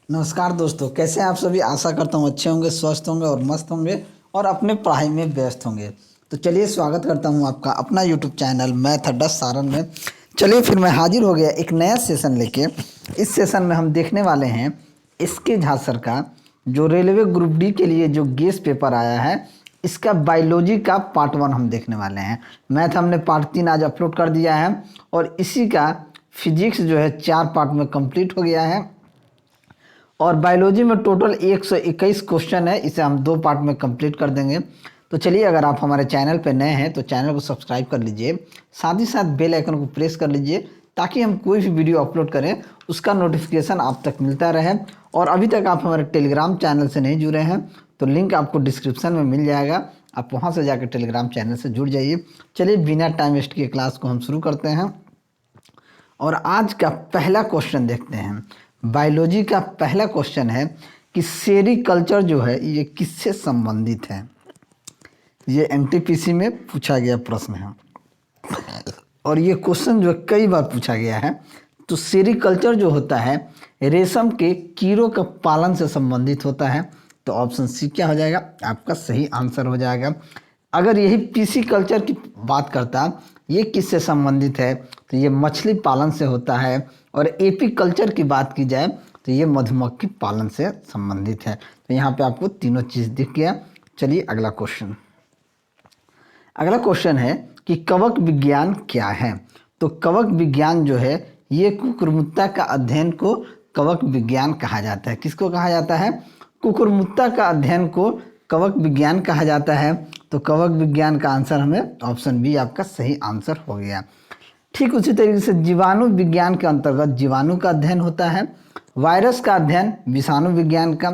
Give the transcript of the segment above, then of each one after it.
नमस्कार दोस्तों, कैसे हैं आप सभी। आशा करता हूँ अच्छे होंगे, स्वस्थ होंगे और मस्त होंगे और अपने पढ़ाई में व्यस्त होंगे। तो चलिए स्वागत करता हूँ आपका अपना यूट्यूब चैनल मैथ अड्डा सारन में। चलिए फिर मैं हाजिर हो गया एक नया सेशन लेके। इस सेशन में हम देखने वाले हैं इसके झा सर का जो रेलवे ग्रुप डी के लिए जो गेस पेपर आया है, इसका बायोलॉजी का पार्ट 1 हम देखने वाले हैं। मैथ हमने पार्ट 3 आज अपलोड कर दिया है और इसी का फिजिक्स जो है 4 पार्ट में कंप्लीट हो गया है। और बायोलॉजी में टोटल 121 क्वेश्चन है, इसे हम 2 पार्ट में कंप्लीट कर देंगे। तो चलिए, अगर आप हमारे चैनल पर नए हैं तो चैनल को सब्सक्राइब कर लीजिए, साथ ही साथ बेल आइकन को प्रेस कर लीजिए ताकि हम कोई भी वीडियो अपलोड करें उसका नोटिफिकेशन आप तक मिलता रहे। और अभी तक आप हमारे टेलीग्राम चैनल से नहीं जुड़े हैं तो लिंक आपको डिस्क्रिप्शन में मिल जाएगा, आप वहाँ से जाकर टेलीग्राम चैनल से जुड़ जाइए। चलिए बिना टाइम वेस्ट किए क्लास को हम शुरू करते हैं और आज का पहला क्वेश्चन देखते हैं। बायोलॉजी का पहला क्वेश्चन है कि सेरीकल्चर जो है ये किससे संबंधित है। ये एनटीपीसी में पूछा गया प्रश्न है और ये क्वेश्चन जो कई बार पूछा गया है। तो सेरीकल्चर जो होता है रेशम के कीड़ों का पालन से संबंधित होता है। तो ऑप्शन सी क्या हो जाएगा, आपका सही आंसर हो जाएगा। अगर यही पीसी कल्चर की बात करता, ये किससे संबंधित है, तो ये मछली पालन से होता है। और एपी कल्चर की बात की जाए तो ये मधुमक्खी पालन से संबंधित है। तो यहाँ पे आपको तीनों चीज़ दिख गया। चलिए अगला क्वेश्चन। अगला क्वेश्चन है कि कवक विज्ञान क्या है। तो कवक विज्ञान जो है ये कुकुरमुत्ता का अध्ययन को कवक विज्ञान कहा जाता है। किसको कहा जाता है, कुकुरमुत्ता का अध्ययन को कवक विज्ञान कहा जाता है। तो कवक विज्ञान का आंसर हमें ऑप्शन बी आपका सही आंसर हो गया। ठीक उसी तरीके से जीवाणु विज्ञान के अंतर्गत जीवाणु का अध्ययन होता है। वायरस का अध्ययन विषाणु विज्ञान का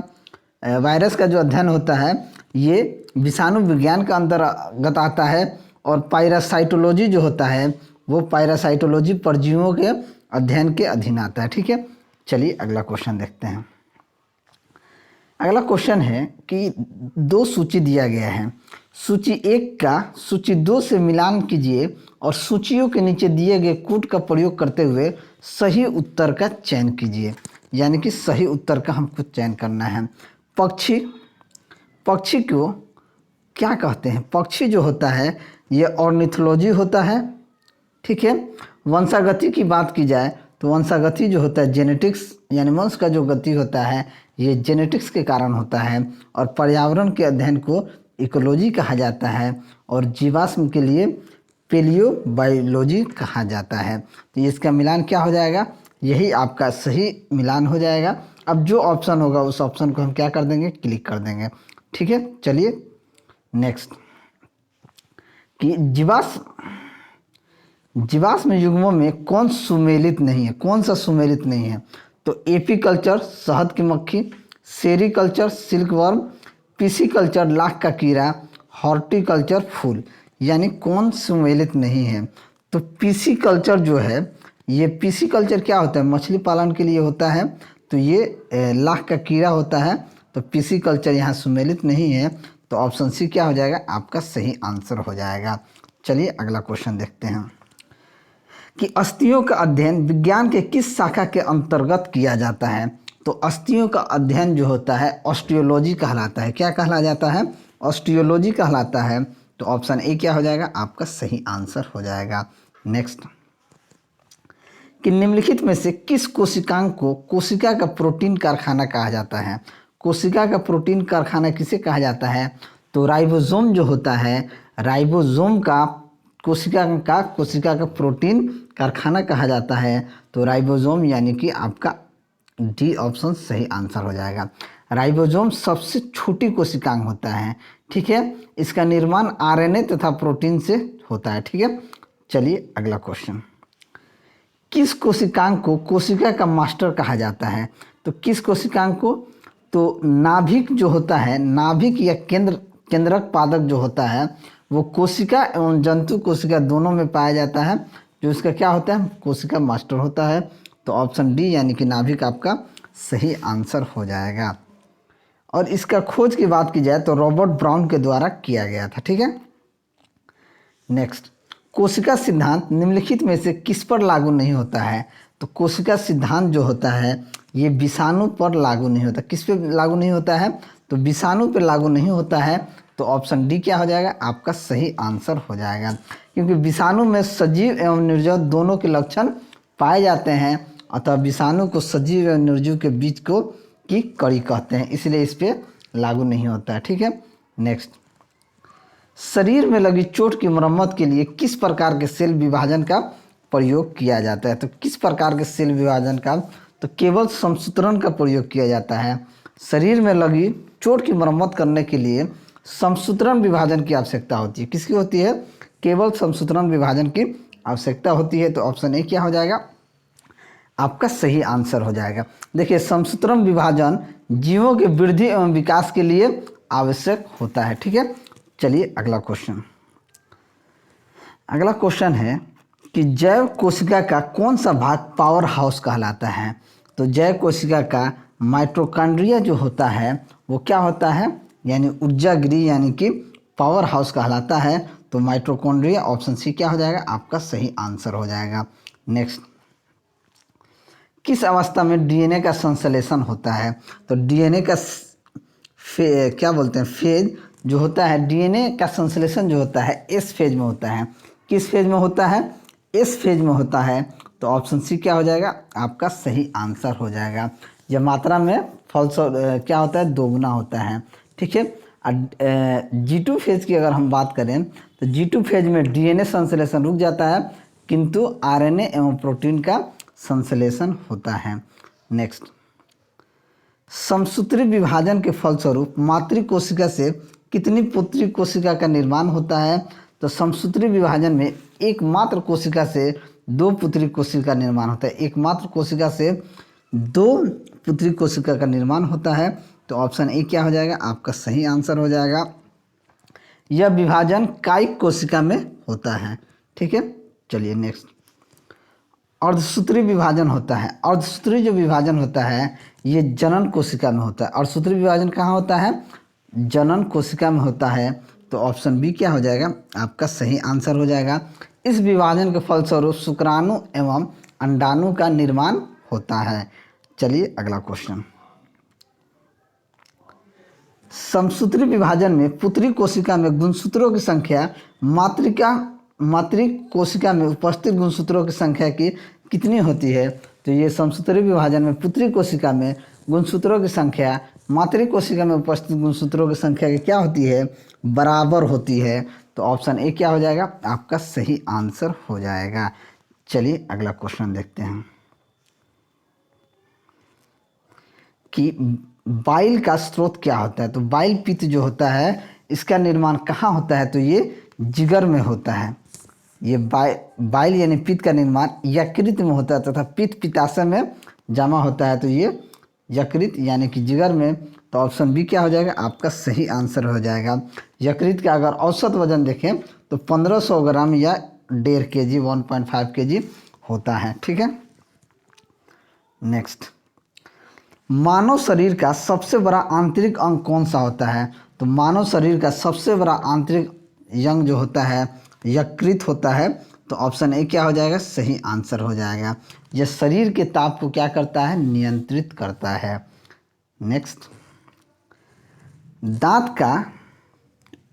वायरस का जो अध्ययन होता है ये विषाणु विज्ञान का अंतर्गत आता है। और पायरासाइटोलॉजी जो होता है वो पायरासाइटोलॉजी परजीवियों के अध्ययन के अधीन आता है। ठीक है, चलिए अगला क्वेश्चन देखते हैं। अगला क्वेश्चन है कि दो सूची दिया गया है, सूची 1 का सूची 2 से मिलान कीजिए और सूचियों के नीचे दिए गए कूट का प्रयोग करते हुए सही उत्तर का चयन कीजिए। यानी कि सही उत्तर का हमको चयन करना है। पक्षी, पक्षी को क्या कहते हैं, पक्षी जो होता है ये ऑर्निथोलॉजी होता है। ठीक है, वंशागति की बात की जाए तो वंशागति जो होता है जेनेटिक्स, यानी वंश का जो गति होता है ये जेनेटिक्स के कारण होता है। और पर्यावरण के अध्ययन को इकोलॉजी कहा जाता है और जीवाश्म के लिए पेलियोबायोलॉजी कहा जाता है। तो इसका मिलान क्या हो जाएगा, यही आपका सही मिलान हो जाएगा। अब जो ऑप्शन होगा उस ऑप्शन को हम क्या कर देंगे, क्लिक कर देंगे। ठीक है, चलिए नेक्स्ट कि जीवाश्म युग्मों में कौन सुमेलित नहीं है, कौन सा सुमेलित नहीं है। तो एपीकल्चर शहद की मक्खी, सेरीकल्चर सिल्कवर्म, पिसिकल्चर लाख का कीड़ा, हॉर्टिकल्चर फूल। यानी कौन सुमेलित नहीं है। तो पिसिकल्चर जो है ये पिसिकल्चर क्या होता है, मछली पालन के लिए होता है। तो ये लाख का कीड़ा होता है। तो पिसिकल्चर यहाँ सुमेलित नहीं है। तो ऑप्शन सी क्या हो जाएगा, आपका सही आंसर हो जाएगा। चलिए अगला क्वेश्चन देखते हैं कि अस्थियों का अध्ययन विज्ञान के किस शाखा के अंतर्गत किया जाता है। तो अस्थियों का अध्ययन जो होता है ऑस्टियोलॉजी कहलाता है। क्या कहला जाता है, ऑस्टियोलॉजी कहलाता है। तो ऑप्शन ए क्या हो जाएगा, आपका सही आंसर हो जाएगा। नेक्स्ट कि निम्नलिखित में से किस कोशिकांग को कोशिका का प्रोटीन कारखाना कहा जाता है। कोशिका का प्रोटीन कारखाना किसे कहा जाता है। तो राइबोसोम जो होता है, राइबोसोम का कोशिका का प्रोटीन कारखाना कहा जाता है। तो राइबोसोम यानी कि आपका डी ऑप्शन सही आंसर हो जाएगा। राइबोसोम सबसे छोटी कोशिकांग होता है। ठीक है, इसका निर्माण आरएनए तथा प्रोटीन से होता है। ठीक है, चलिए अगला क्वेश्चन। किस कोशिकांग को कोशिका का मास्टर कहा जाता है। तो किस कोशिकांग को, तो नाभिक जो होता है, नाभिक या केंद्रक पादक जो होता है वो कोशिका एवं जंतु कोशिका दोनों में पाया जाता है। जो इसका क्या होता है, कोशिका मास्टर होता है। तो ऑप्शन डी यानी कि नाभिक आपका सही आंसर हो जाएगा। और इसका खोज की बात की जाए तो रॉबर्ट ब्राउन के द्वारा किया गया था। ठीक है, नेक्स्ट कोशिका सिद्धांत निम्नलिखित में से किस पर लागू नहीं होता है। तो कोशिका सिद्धांत जो होता है ये विषाणु पर लागू नहीं होता। किस पे लागू नहीं होता है? तो विषाणु पे लागू नहीं होता है। तो ऑप्शन डी क्या हो जाएगा? आपका सही आंसर हो जाएगा, क्योंकि विषाणु में सजीव एवं निर्जीव दोनों के लक्षण पाए जाते हैं, अतः विषाणु को सजीव एवं निर्जीव के बीच को की कड़ी कहते हैं, इसलिए इस पे लागू नहीं होता है। ठीक है, नेक्स्ट, शरीर में लगी चोट की मरम्मत के लिए किस प्रकार के सेल विभाजन का प्रयोग किया जाता है? तो किस प्रकार के सेल विभाजन का? तो केवल समसूत्रण का प्रयोग किया जाता है। शरीर में लगी चोट की मरम्मत करने के लिए समसूत्रण विभाजन की आवश्यकता होती है। किसकी होती है? केवल समसूत्रण विभाजन की आवश्यकता होती है। तो ऑप्शन ए क्या हो जाएगा? आपका सही आंसर हो जाएगा। देखिए, समसूत्रण विभाजन जीवों के वृद्धि एवं विकास के लिए आवश्यक होता है। ठीक है, चलिए अगला क्वेश्चन। अगला क्वेश्चन है कि जैव कोशिका का कौन सा भाग पावर हाउस कहलाता है? तो जैव कोशिका का माइटोकॉन्ड्रिया जो होता है वो क्या होता है? यानी ऊर्जा गृह, यानी कि पावर हाउस कहलाता है। तो माइटोकॉन्ड्रिया, ऑप्शन सी क्या हो जाएगा? आपका सही आंसर हो जाएगा। नेक्स्ट, किस अवस्था में डीएनए का संश्लेषण होता है? तो डीएनए का क्या बोलते हैं, फेज जो होता है, डीएनए का संश्लेषण जो होता है एस फेज में होता है। किस फेज में होता है? एस फेज में होता है। तो ऑप्शन सी क्या हो जाएगा? आपका सही आंसर हो जाएगा। यह मात्रा में क्या होता है? दोगुना होता है। ठीक है, G2 फेज की अगर हम बात करें तो G2 फेज में डीएनए संश्लेषण रुक जाता है, किंतु आरएनए एवं प्रोटीन का संश्लेषण होता है। नेक्स्ट, समसूत्री विभाजन के फलस्वरूप मातृ कोशिका से कितनी पुत्री कोशिका का निर्माण होता है? तो समसूत्री विभाजन में एकमात्र कोशिका से दो पुत्री कोशिका का निर्माण होता है। एकमात्र कोशिका से दो पुत्री कोशिका का निर्माण होता है। तो ऑप्शन ए क्या हो जाएगा? आपका सही आंसर हो जाएगा। यह विभाजन कायिक कोशिका में होता है। ठीक है, चलिए नेक्स्ट, अर्धसूत्री विभाजन होता है। अर्धसूत्री जो विभाजन होता है ये जनन कोशिका में होता है। अर्धसूत्री विभाजन कहाँ होता है? जनन कोशिका में होता है। तो ऑप्शन बी क्या हो जाएगा? आपका सही आंसर हो जाएगा। इस विभाजन के फलस्वरूप शुक्राणु एवं अंडाणु का निर्माण होता है। चलिए अगला क्वेश्चन, समसूत्री विभाजन में पुत्री कोशिका में गुणसूत्रों की संख्या मातृ कोशिका में उपस्थित गुणसूत्रों की संख्या की कितनी होती है? तो ये समसूत्री विभाजन में पुत्री कोशिका में गुणसूत्रों की संख्या मातृ कोशिका में उपस्थित गुणसूत्रों की संख्या की क्या होती है? बराबर होती है। तो ऑप्शन ए क्या हो जाएगा? आपका सही आंसर हो जाएगा। चलिए अगला क्वेश्चन देखते हैं कि बाइल का स्रोत क्या होता है? तो बाइल पित्त जो होता है इसका निर्माण कहाँ होता है? तो ये जिगर में होता है। ये बाइल यानी पित्त का निर्माण यकृत में होता है तथा पित्त पित्ताशय में जमा होता है। तो ये यकृत यानी कि जिगर में। तो ऑप्शन बी क्या हो जाएगा? आपका सही आंसर हो जाएगा। यकृत का अगर औसत वजन देखें तो 1500 ग्राम या 1.5 kg 1.5 kg होता है। ठीक है, नेक्स्ट, मानव शरीर का सबसे बड़ा आंतरिक अंग कौन सा होता है? तो मानव शरीर का सबसे बड़ा आंतरिक अंग जो होता है यकृत होता है। तो ऑप्शन ए क्या हो जाएगा? सही आंसर हो जाएगा। यह शरीर के ताप को क्या करता है? नियंत्रित करता है। नेक्स्ट, दांत का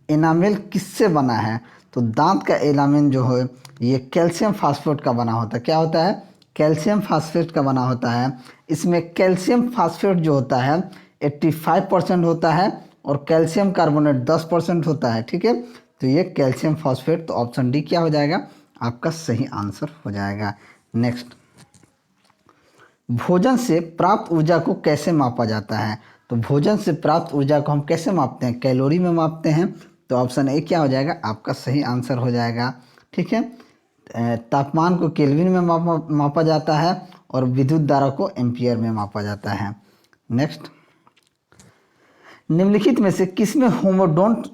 एनामेल किससे बना है? तो दांत का एनामेल जो है ये कैल्शियम फास्फेट का बना होता है। क्या होता है? कैल्शियम फास्फेट का बना होता है। इसमें कैल्शियम फास्फेट जो होता है 85% होता है और कैल्शियम कार्बोनेट 10% होता है। ठीक है, तो ये कैल्शियम फास्फेट। तो ऑप्शन डी क्या हो जाएगा? आपका सही आंसर हो जाएगा। नेक्स्ट, भोजन से प्राप्त ऊर्जा को कैसे मापा जाता है? तो भोजन से प्राप्त ऊर्जा को हम कैसे मापते हैं? कैलोरी में मापते हैं। तो ऑप्शन ए क्या हो जाएगा? आपका सही आंसर हो जाएगा। ठीक है, तापमान को केल्विन में मापा जाता है और विद्युत धारा को एम्पियर में मापा जाता है। नेक्स्ट, निम्नलिखित में से किसमें होमोडोंट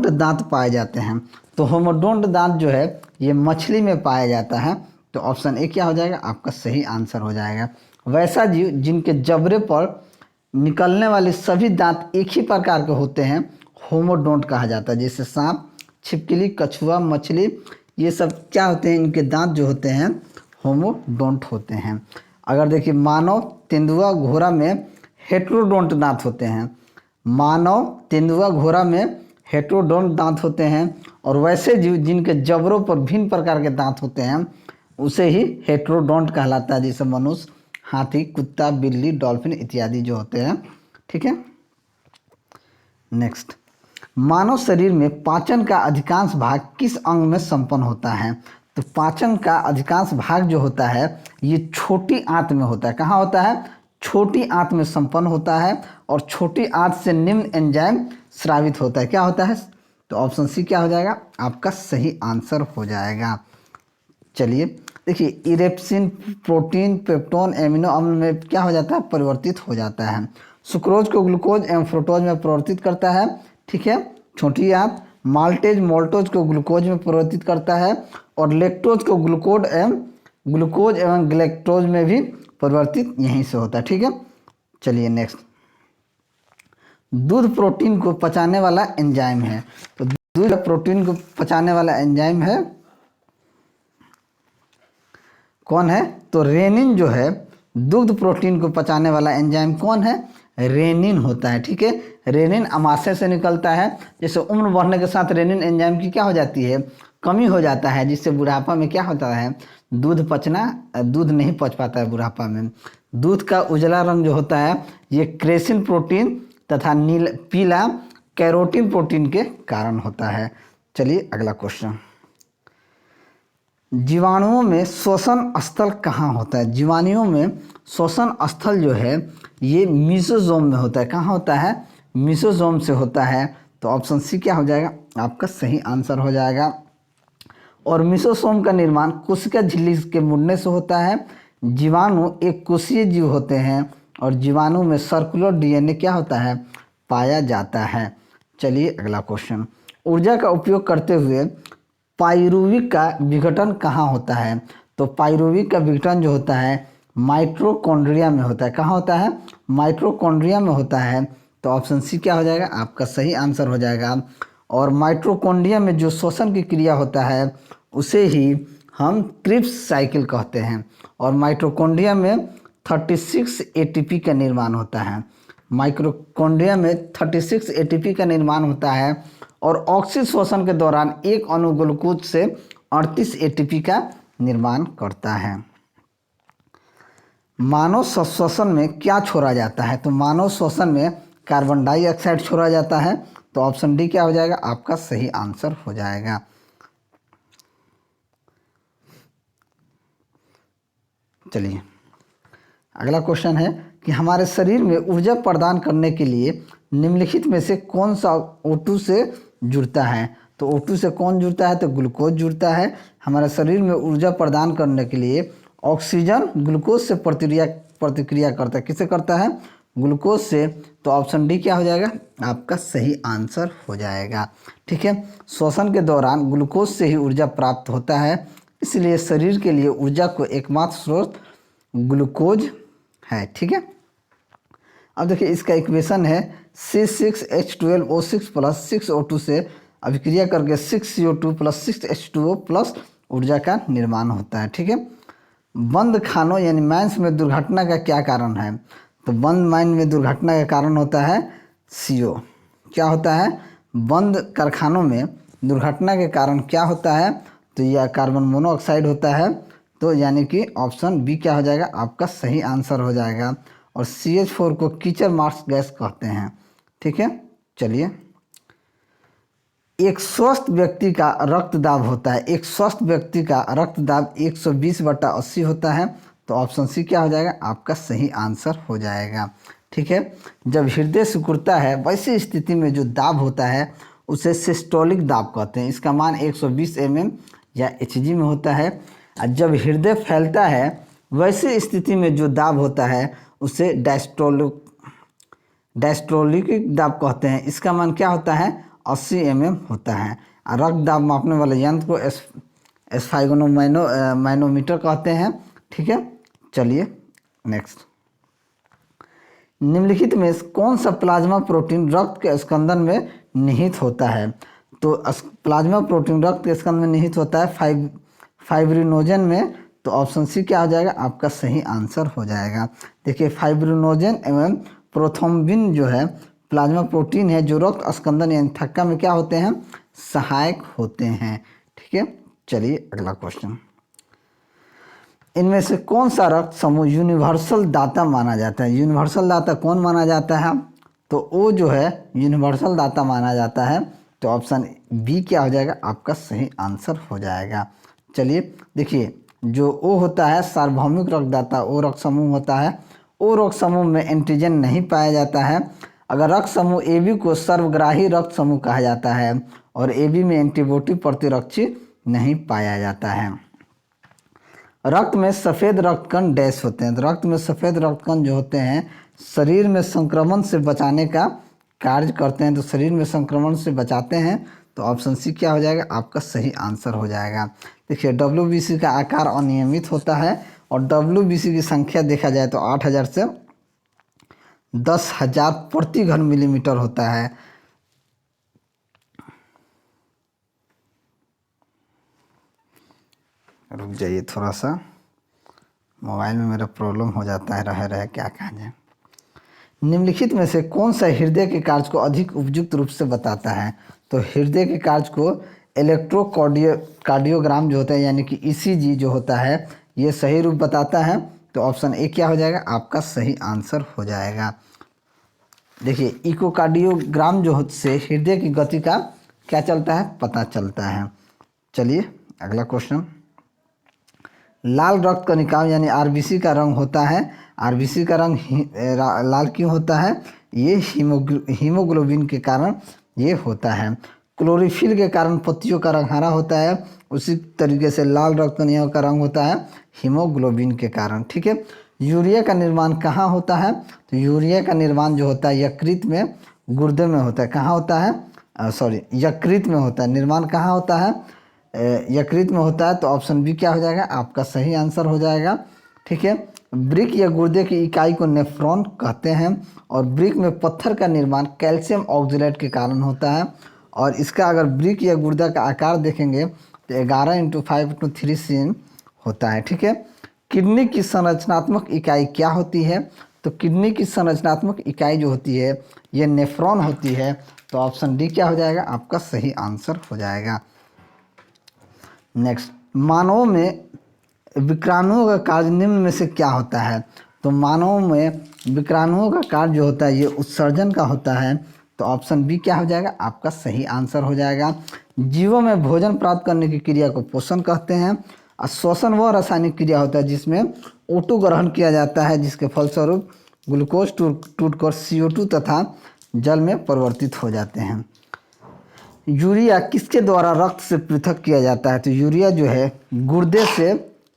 दांत पाए जाते हैं? तो होमोडोंट दांत जो है ये मछली में पाया जाता है। तो ऑप्शन ए क्या हो जाएगा? आपका सही आंसर हो जाएगा। वैसा जीव जिनके जबड़े पर निकलने वाले सभी दांत एक ही प्रकार के होते हैं होमोडोंट कहा जाता है। जैसे सांप, छिपकली, कछुआ, मछली, ये सब क्या होते हैं? इनके दांत जो होते हैं होमोडोंट होते हैं। अगर देखिए मानव, तेंदुआ, घोड़ा में हेटेरोडोंट दांत होते हैं। मानव, तेंदुआ, घोड़ा में हेटेरोडोंट दांत होते हैं और वैसे जीव जिनके जबड़ों पर भिन्न प्रकार के दांत होते हैं उसे ही हेटेरोडोंट कहलाता है, जैसे मनुष्य, हाथी, कुत्ता, बिल्ली, डॉल्फिन इत्यादि जो होते हैं। ठीक है। नेक्स्ट, मानव शरीर में पाचन का अधिकांश भाग किस अंग में संपन्न होता है? तो पाचन का अधिकांश भाग जो होता है ये छोटी आंत में होता है। कहाँ होता है? छोटी आंत में संपन्न होता है और छोटी आंत से निम्न एंजाइम स्रावित होता है। क्या होता है? तो ऑप्शन सी क्या हो जाएगा? आपका सही आंसर हो जाएगा। चलिए देखिए, इरेप्सिन, प्रोटीन, पेप्टोन, एमिनो अम्ल में क्या हो जाता है? परिवर्तित हो जाता है। सुक्रोज को ग्लूकोज एवं फ्रुक्टोज में परिवर्तित करता है। ठीक है, छोटी आंत। माल्टेज, मोल्टोज को ग्लूकोज में परिवर्तित करता है और लेक्टोज को ग्लूकोज एवं ग्लेक्टोज में भी परिवर्तित यहीं से होता है। ठीक है। चलिए नेक्स्ट, दूध प्रोटीन को पचाने वाला एंजाइम है। तो दूध प्रोटीन को पचाने वाला एंजाइम है, कौन है? तो रेनिन जो है, दुग्ध प्रोटीन को पचाने वाला एंजाइम कौन है? रेनिन होता है। ठीक है, रेनिन अमाशय से निकलता है। जैसे उम्र बढ़ने के साथ रेनिन एंजाइम की क्या हो जाती है? कमी हो जाता है, जिससे बुढ़ापा में क्या होता है? दूध नहीं पच पाता है बुढ़ापा में। दूध का उजला रंग जो होता है ये क्रेसिन प्रोटीन तथा पीला कैरोटीन प्रोटीन के कारण होता है। चलिए अगला क्वेश्चन, जीवाणुओं में श्वसन स्थल कहाँ होता है? जीवाणुओं में श्वसन स्थल जो है ये मीसोजोम में होता है। कहाँ होता है? मीसोजोम से होता है। तो ऑप्शन सी क्या हो जाएगा? आपका सही आंसर हो जाएगा। और मीसोसोम का निर्माण कोशिका झिल्ली के मुड़ने से होता है। जीवाणु एक कोशीय जीव होते हैं और जीवाणु में सर्कुलर डीएनए क्या होता है? पाया जाता है। चलिए अगला क्वेश्चन, ऊर्जा का उपयोग करते हुए पाइरुविक का विघटन कहाँ होता है? तो पाइरुविक का विघटन जो होता है माइटोकॉन्ड्रिया में होता है। कहाँ होता है? माइटोकॉन्ड्रिया में होता है। तो ऑप्शन सी क्या हो जाएगा? आपका सही आंसर हो जाएगा। और माइटोकॉन्ड्रिया में जो श्वसन की क्रिया होता है उसे ही हम क्रिप्स साइकिल कहते हैं। और माइटोकॉन्ड्रिया में 36 एटीपी का निर्माण होता है। माइटोकॉन्ड्रिया में 36 एटीपी का निर्माण होता है और ऑक्सीजन श्वसन के दौरान एक अणु ग्लूकोज से 38 एटीपी का निर्माण करता है। मानव श्वसन में क्या छोड़ा जाता है? तो मानव श्वसन में कार्बन डाइऑक्साइड छोड़ा जाता है। तो ऑप्शन डी क्या हो जाएगा? आपका सही आंसर हो जाएगा। चलिए अगला क्वेश्चन है कि हमारे शरीर में ऊर्जा प्रदान करने के लिए निम्नलिखित में से कौन सा O2 से जुड़ता है? तो O2 से कौन जुड़ता है? तो ग्लूकोज जुड़ता है। हमारे शरीर में ऊर्जा प्रदान करने के लिए ऑक्सीजन ग्लूकोज से प्रतिक्रिया करता है। किससे करता है? ग्लूकोज से। तो ऑप्शन डी क्या हो जाएगा? आपका सही आंसर हो जाएगा। ठीक है, श्वसन के दौरान ग्लूकोज से ही ऊर्जा प्राप्त होता है, इसलिए शरीर के लिए ऊर्जा को एकमात्र स्रोत ग्लूकोज है। ठीक है, अब देखिए इसका इक्वेशन है C6H12O6 प्लस 6O2 से अभिक्रिया करके 6CO2 प्लस 6H2O प्लस ऊर्जा का निर्माण होता है। ठीक है, बंद खानों यानी माइंस में दुर्घटना का क्या कारण है? तो बंद माइन में दुर्घटना का कारण होता है CO। क्या होता है? बंद कारखानों में दुर्घटना के कारण क्या होता है? तो यह कार्बन मोनोऑक्साइड होता है। तो यानी कि ऑप्शन बी क्या हो जाएगा? आपका सही आंसर हो जाएगा। और CH4 को कीचड़ मार्क्स गैस कहते हैं। ठीक है, चलिए, एक स्वस्थ व्यक्ति का रक्तदाब होता है, एक स्वस्थ व्यक्ति का रक्तदाब 120/80 होता है। तो ऑप्शन सी क्या हो जाएगा? आपका सही आंसर हो जाएगा। ठीक है, जब हृदय सिकुड़ता है वैसी स्थिति में जो दाब होता है उसे सिस्टोलिक दाब कहते हैं। इसका मान 120 mm या Hg में होता है। और जब हृदय फैलता है वैसी स्थिति में जो दाब होता है उसे डायस्टोलिक दाब कहते हैं। इसका मान क्या होता है? 80 mm होता है। और रक्त दाब मापने वाले यंत्र को एस्फाइगोनोमैनोमीटर कहते हैं। ठीक है, चलिए नेक्स्ट, निम्नलिखित में कौन सा प्लाज्मा प्रोटीन रक्त के स्कंदन में निहित होता है? तो प्लाज्मा प्रोटीन रक्त के स्कंदन में निहित होता है फाइब्रिनोजन में तो ऑप्शन सी क्या हो जाएगा आपका सही आंसर हो जाएगा। देखिए फाइब्रिनोजन एवं प्रोथ्रोम्बिन जो है प्लाज्मा प्रोटीन है जो रक्त स्कंदन यानी थक्का में क्या होते हैं, सहायक होते हैं। ठीक है, चलिए अगला क्वेश्चन। इनमें से कौन सा रक्त समूह यूनिवर्सल दाता माना जाता है? यूनिवर्सल दाता कौन माना जाता है? तो वो जो है यूनिवर्सल दाता माना जाता है। तो ऑप्शन बी क्या हो जाएगा आपका सही आंसर हो जाएगा। चलिए देखिए, जो ओ होता है सार्वभौमिक रक्तदाता, ओ रक्त समूह होता है। ओ रक्त समूह में एंटीजन नहीं पाया जाता है। अगर रक्त समूह ए बी को सर्वग्राही रक्त समूह कहा जाता है और ए बी में एंटीबॉडी प्रतिरक्षी नहीं पाया जाता है। रक्त में सफ़ेद रक्तकण डैश होते हैं। तो रक्त में सफ़ेद रक्तकण जो होते हैं शरीर में संक्रमण से बचाने का कार्य करते हैं। तो शरीर में संक्रमण से बचाते हैं। तो ऑप्शन सी क्या हो जाएगा आपका सही आंसर हो जाएगा। देखिए डब्ल्यूबीसी का आकार अनियमित होता है और डब्ल्यूबीसी की संख्या देखा जाए तो 8000 से 10,000 प्रति घन मिलीमीटर होता है। रुक जाइए थोड़ा सा, मोबाइल में मेरा प्रॉब्लम हो जाता है, रहे क्या कहा जाए। निम्नलिखित में से कौन सा हृदय के कार्य को अधिक उपयुक्त रूप से बताता है? तो हृदय के कार्य को इलेक्ट्रोकार्डियोग्राम जो होता है यानी कि ईसीजी जो होता है ये सही रूप बताता है। तो ऑप्शन ए क्या हो जाएगा आपका सही आंसर हो जाएगा। देखिए इकोकार्डियोग्राम जो से हृदय की गति का क्या चलता है, पता चलता है। चलिए अगला क्वेश्चन। लाल रक्त कणिकाओं यानी आरबीसी का रंग होता है। आरबीसी का रंग लाल क्यों होता है? ये हीमोग्लोबिन के कारण ये होता है। क्लोरोफिल के कारण पत्तियों का रंग हरा होता है, उसी तरीके से लाल रक्त कणिकाओं का रंग होता है हीमोग्लोबिन के कारण। ठीक है, यूरिया का निर्माण कहाँ होता है? तो यूरिया का निर्माण जो होता है यकृत में, गुर्दे में होता है। कहाँ होता है? यकृत में होता है। निर्माण कहाँ होता है? यकृत में होता है। तो ऑप्शन बी क्या हो जाएगा आपका सही आंसर हो जाएगा। ठीक है, ब्रिक या गुर्दे की इकाई को नेफ्रॉन कहते हैं और ब्रिक में पत्थर का निर्माण कैल्शियम ऑक्जेलेट के कारण होता है। और इसका अगर ब्रिक या गुर्दा का आकार देखेंगे तो 11x5:3 होता है। ठीक है, किडनी की संरचनात्मक इकाई क्या होती है? तो किडनी की संरचनात्मक इकाई जो होती है ये नेफ्रॉन होती है। तो ऑप्शन डी क्या हो जाएगा आपका सही आंसर हो जाएगा। नेक्स्ट, मानवों में विक्राणुओं का कार्य निम्न में से क्या होता है? तो मानवों में विक्राणुओं का कार्य जो होता है ये उत्सर्जन का होता है। तो ऑप्शन बी क्या हो जाएगा आपका सही आंसर हो जाएगा। जीवों में भोजन प्राप्त करने की क्रिया को पोषण कहते हैं। और श्वसन वह रासायनिक क्रिया होता है जिसमें O2 ग्रहण किया जाता है, जिसके फलस्वरूप ग्लूकोज टूटकर CO2 तथा जल में परिवर्तित हो जाते हैं। यूरिया किसके द्वारा रक्त से पृथक किया जाता है? तो यूरिया जो है गुर्दे से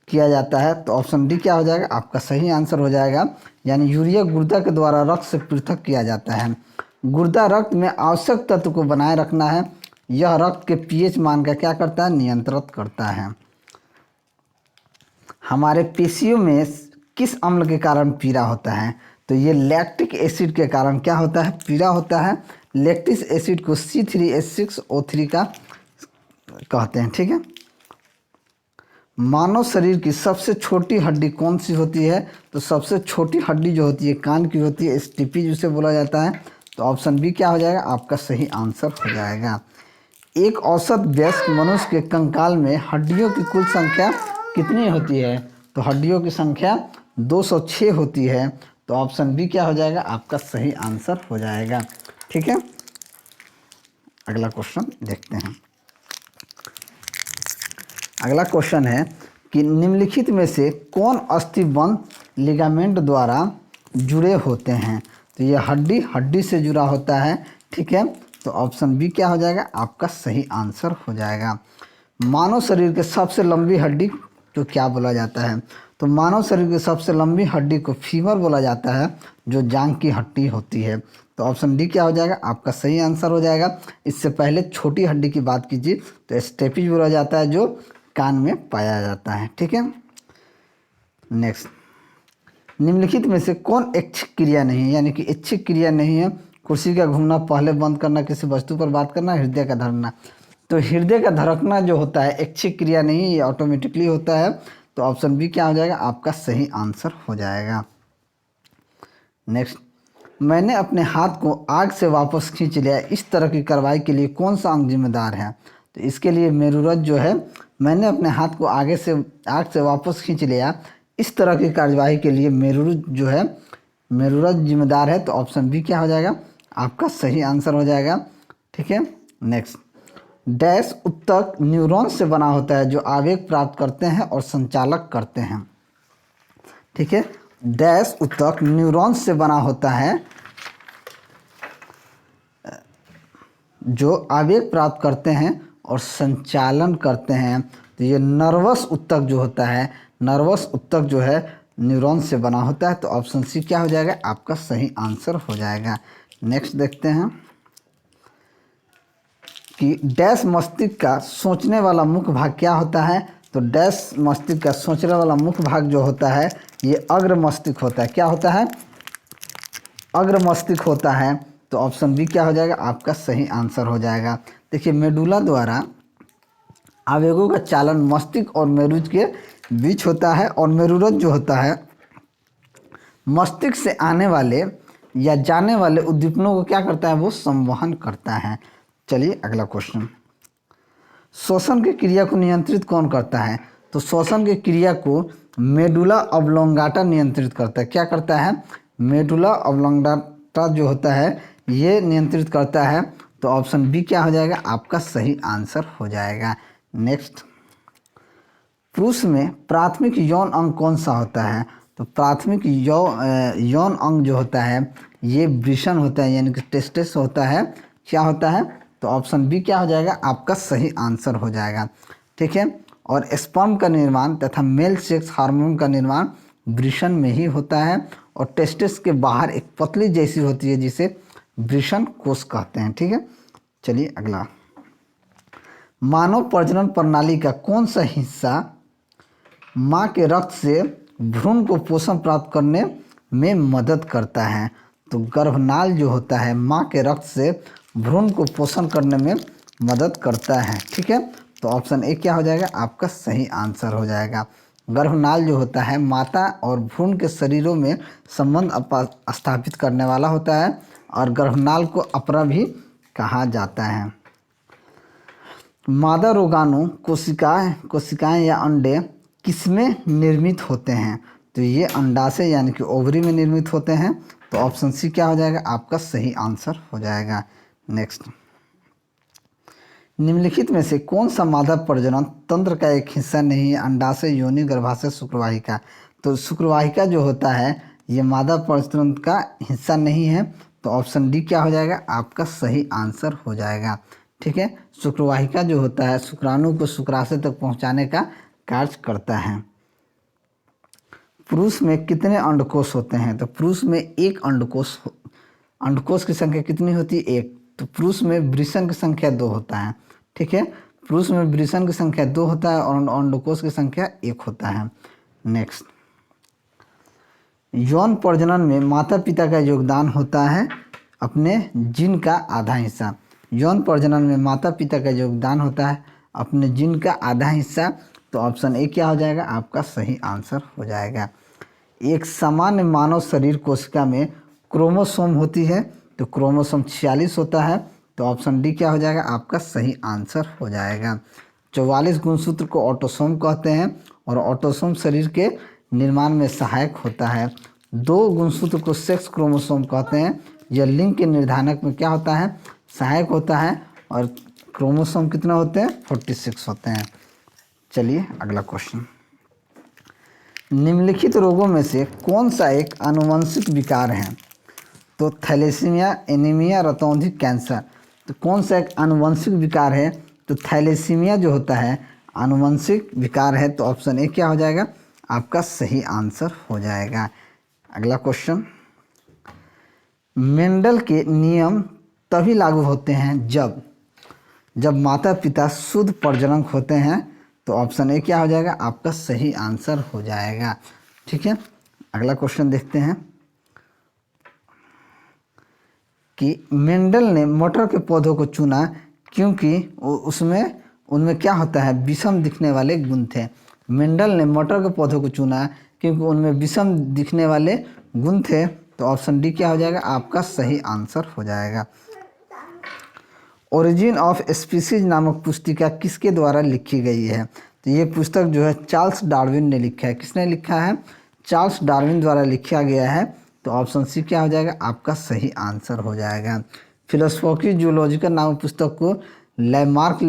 किया जाता है। तो ऑप्शन डी क्या हो जाएगा आपका सही आंसर हो जाएगा। यानी यूरिया गुर्दा के द्वारा रक्त से पृथक किया जाता है। गुर्दा रक्त में आवश्यक तत्व को बनाए रखना है। यह रक्त के पीएच मान का क्या करता है? नियंत्रित करता है। हमारे पेशियों में किस अम्ल के कारण पीड़ा होता है? तो ये लैक्टिक एसिड के कारण क्या होता है? पीड़ा होता है। लैक्टिक एसिड को C3H6O3 का कहते हैं। ठीक है, मानव शरीर की सबसे छोटी हड्डी कौन सी होती है? तो सबसे छोटी हड्डी जो होती है कान की होती है, स्टिपी जिसे बोला जाता है। तो ऑप्शन बी क्या हो जाएगा आपका सही आंसर हो जाएगा। एक औसत वयस्क मनुष्य के कंकाल में हड्डियों की कुल संख्या कितनी होती है? तो हड्डियों की संख्या 206 होती है। तो ऑप्शन बी क्या हो जाएगा आपका सही आंसर हो जाएगा। ठीक है, अगला क्वेश्चन देखते हैं। अगला क्वेश्चन है कि निम्नलिखित में से कौन अस्थिबंध लिगामेंट द्वारा जुड़े होते हैं? तो ये हड्डी से जुड़ा होता है। ठीक है, तो ऑप्शन बी क्या हो जाएगा आपका सही आंसर हो जाएगा। मानव शरीर के सबसे लंबी हड्डी तो क्या बोला जाता है? तो मानव शरीर की सबसे लंबी हड्डी को फीमर बोला जाता है, जो जांघ की हड्डी होती है। तो ऑप्शन डी क्या हो जाएगा आपका सही आंसर हो जाएगा। इससे पहले छोटी हड्डी की बात कीजिए तो स्टेपिज बोला जाता है, जो कान में पाया जाता है। ठीक है, नेक्स्ट, निम्नलिखित में से कौन ऐच्छिक क्रिया नहीं है? यानी कि ऐच्छिक क्रिया नहीं है। कुर्सी का घूमना, पहले बंद करना, किसी वस्तु पर बात करना, हृदय का धड़कना। तो हृदय का धड़कना जो होता है ऐच्छिक क्रिया नहीं, ये ऑटोमेटिकली होता है। तो ऑप्शन बी क्या हो जाएगा, आपका सही आंसर हो जाएगा। नेक्स्ट, मैंने अपने हाथ को आग से वापस खींच लिया, इस तरह की कार्रवाई के लिए कौन सा अंग जिम्मेदार है? तो इसके लिए मेरुरज जो है, मैंने अपने हाथ को आग से वापस खींच लिया, इस तरह की कार्यवाही के लिए मेरुरज जो है, मेरुरज जिम्मेदार है। तो ऑप्शन बी क्या हो जाएगा, आपका सही आंसर हो जाएगा। ठीक है। नेक्स्ट, डैश उत्तक न्यूरॉन से बना होता है जो आवेग प्राप्त करते हैं और संचालक करते हैं। ठीक है, डैश उत्तक न्यूरॉन से बना होता है जो आवेग प्राप्त करते हैं और संचालन करते हैं। तो ये नर्वस उत्तक जो होता है, नर्वस उत्तक जो है न्यूरॉन से बना होता है। तो ऑप्शन सी क्या हो जाएगा, आपका सही आंसर हो जाएगा। नेक्स्ट देखते हैं कि डैश मस्तिष्क का सोचने वाला मुख्य भाग क्या होता है? तो डैश मस्तिष्क का सोचने वाला मुख्य भाग जो होता है ये अग्र मस्तिष्क होता है। क्या होता है? अग्र मस्तिष्क होता है। तो ऑप्शन बी क्या हो जाएगा, आपका सही आंसर हो जाएगा। देखिए, मेडुला द्वारा आवेगों का चालन मस्तिष्क और मेरुरज के बीच होता है, और मेरुरज जो होता है मस्तिष्क से आने वाले या जाने वाले उद्दीपनों को क्या करता है, वो संवहन करता है। चलिए अगला क्वेश्चन, श्वसन की क्रिया को नियंत्रित कौन करता है? तो श्वसन की क्रिया को मेडुला ऑब्लोंगाटा नियंत्रित करता है। क्या करता है? मेडुला ऑब्लोंगाटा जो होता है ये नियंत्रित करता है। तो ऑप्शन बी क्या हो जाएगा, आपका सही आंसर हो जाएगा। नेक्स्ट, पुरुष में प्राथमिक यौन अंग कौन सा होता है? तो प्राथमिक यौन अंग जो होता है ये वृषण होता है, यानी कि टेस्टिस होता है। क्या होता है? तो ऑप्शन बी क्या हो जाएगा, आपका सही आंसर हो जाएगा। ठीक है। और स्पर्म का निर्माण तथा मेल सेक्स हार्मोन का निर्माण वृषण में ही होता है, और टेस्टिस के बाहर एक पतली जैसी होती है जिसे वृषण कोष कहते हैं। ठीक है। चलिए अगला, मानव प्रजनन प्रणाली का कौन सा हिस्सा माँ के रक्त से भ्रूण को पोषण प्राप्त करने में मदद करता है? तो गर्भनाल जो होता है माँ के रक्त से भ्रूण को पोषण करने में मदद करता है। ठीक है। तो ऑप्शन ए क्या हो जाएगा, आपका सही आंसर हो जाएगा। गर्भनाल जो होता है माता और भ्रूण के शरीरों में संबंध स्थापित करने वाला होता है, और गर्भनाल को अपरा भी कहा जाता है। मादा रोगाणु कोशिकाएं या अंडे किसमें निर्मित होते हैं? तो ये अंडाशय यानी कि ओवरी में निर्मित होते हैं। तो ऑप्शन सी क्या हो जाएगा, आपका सही आंसर हो जाएगा। नेक्स्ट, निम्नलिखित में से कौन सा मादा प्रजनन तंत्र का एक हिस्सा नहीं है? अंडाशय, योनि, गर्भाशय, शुक्रवाहिका। तो शुक्रवाहिका जो होता है ये मादा प्रजनन का हिस्सा नहीं है। तो ऑप्शन डी क्या हो जाएगा, आपका सही आंसर हो जाएगा। ठीक है। शुक्रवाहिका जो होता है शुक्राणु को शुक्राशय तक पहुंचाने का कार्य करता है। पुरुष में कितने अंडकोश होते हैं? तो पुरुष में एक अंडकोश की संख्या कितनी होती है? एक। तो पुरुष में वृषण की संख्या 2 होता है। ठीक है। पुरुष में वृषण की संख्या 2 होता है और अंडकोश की संख्या 1 होता है। नेक्स्ट, यौन प्रजनन में माता पिता का योगदान होता है अपने जीन का आधा हिस्सा। यौन प्रजनन में माता पिता का योगदान होता है अपने जीन का आधा हिस्सा। तो ऑप्शन ए क्या हो जाएगा, आपका सही आंसर हो जाएगा। एक सामान्य मानव शरीर कोशिका में क्रोमोसोम होती है, तो क्रोमोसोम 46 होता है। तो ऑप्शन डी क्या हो जाएगा, आपका सही आंसर हो जाएगा। 44 गुणसूत्र को ऑटोसोम कहते हैं, और ऑटोसोम शरीर के निर्माण में सहायक होता है। 2 गुणसूत्र को सेक्स क्रोमोसोम कहते हैं, यह लिंग के निर्धारक में क्या होता है, सहायक होता है। और क्रोमोसोम कितने होते हैं, 46 होते हैं। चलिए अगला क्वेश्चन, निम्नलिखित रोगों में से कौन सा एक आनुवंशिक विकार है? तो थैलेसीमिया, एनीमिया, रतौंधिक कैंसर। तो कौन सा एक आनुवंशिक विकार है? तो थैलेसीमिया जो होता है आनुवंशिक विकार है। तो ऑप्शन ए क्या हो जाएगा, आपका सही आंसर हो जाएगा। अगला क्वेश्चन, मेंडल के नियम तभी लागू होते हैं जब माता पिता शुद्ध प्रजनक होते हैं। तो ऑप्शन ए क्या हो जाएगा, आपका सही आंसर हो जाएगा। ठीक है। अगला क्वेश्चन देखते हैं कि मेंडल ने मटर के पौधों को चुना क्योंकि उनमें क्या होता है, विषम दिखने वाले गुण थे। मेंडल ने मटर के पौधों को चुना क्योंकि उनमें विषम दिखने वाले गुण थे। तो ऑप्शन डी क्या हो जाएगा, आपका सही आंसर हो जाएगा। ओरिजिन ऑफ स्पीसीज नामक पुस्तिका किसके द्वारा लिखी गई है? तो ये पुस्तक जो है चार्ल्स डार्विन ने लिखा है। किसने लिखा है? चार्ल्स डार्विन द्वारा लिखा गया है। तो ऑप्शन सी क्या हो जाएगा, आपका सही आंसर हो जाएगा। फिलोसफी जूलॉजिकल नामक पुस्तक को लैमार्क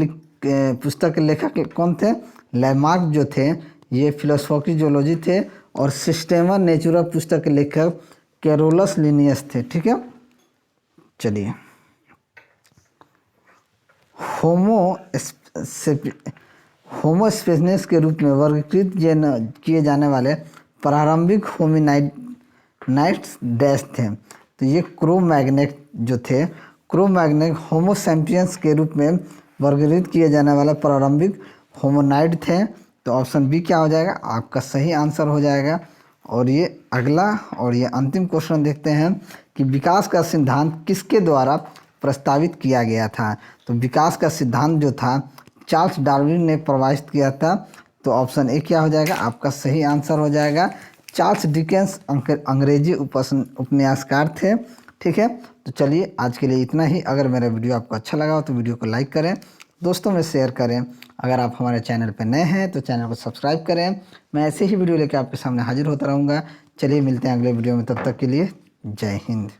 पुस्तक के लेखक कौन थे? लैमार्क जो थे ये फिलोसफी जूलॉजी थे, और सिस्टेमा नेचुरा पुस्तक के लेखक कैरोलस लिनियस थे। ठीक है, चलिए। होमोस्पेसियस के रूप में वर्गीकृत किए जाने वाले प्रारंभिक होमिनाइड्स डैश थे। तो ये क्रो-मैग्नस जो थे, क्रो-मैग्नस होमोसैपियंस के रूप में वर्गीकृत किए जाने वाले प्रारंभिक होमोनाइड थे। तो ऑप्शन बी क्या हो जाएगा, आपका सही आंसर हो जाएगा। और ये अगला और ये अंतिम क्वेश्चन देखते हैं कि विकास का सिद्धांत किसके द्वारा प्रस्तावित किया गया था? तो विकास का सिद्धांत जो था चार्ल्स डार्विन ने प्रस्तावित किया था। तो ऑप्शन ए क्या हो जाएगा, आपका सही आंसर हो जाएगा। चार्ल्स डिकेंस अंग्रेजी उपन्यासकार थे। ठीक है, तो चलिए आज के लिए इतना ही। अगर मेरा वीडियो आपको अच्छा लगा हो तो वीडियो को लाइक करें, दोस्तों में शेयर करें। अगर आप हमारे चैनल पर नए हैं तो चैनल को सब्सक्राइब करें। मैं ऐसे ही वीडियो लेकर आपके सामने हाजिर होता रहूँगा। चलिए मिलते हैं अगले वीडियो में, तब तक के लिए जय हिंद।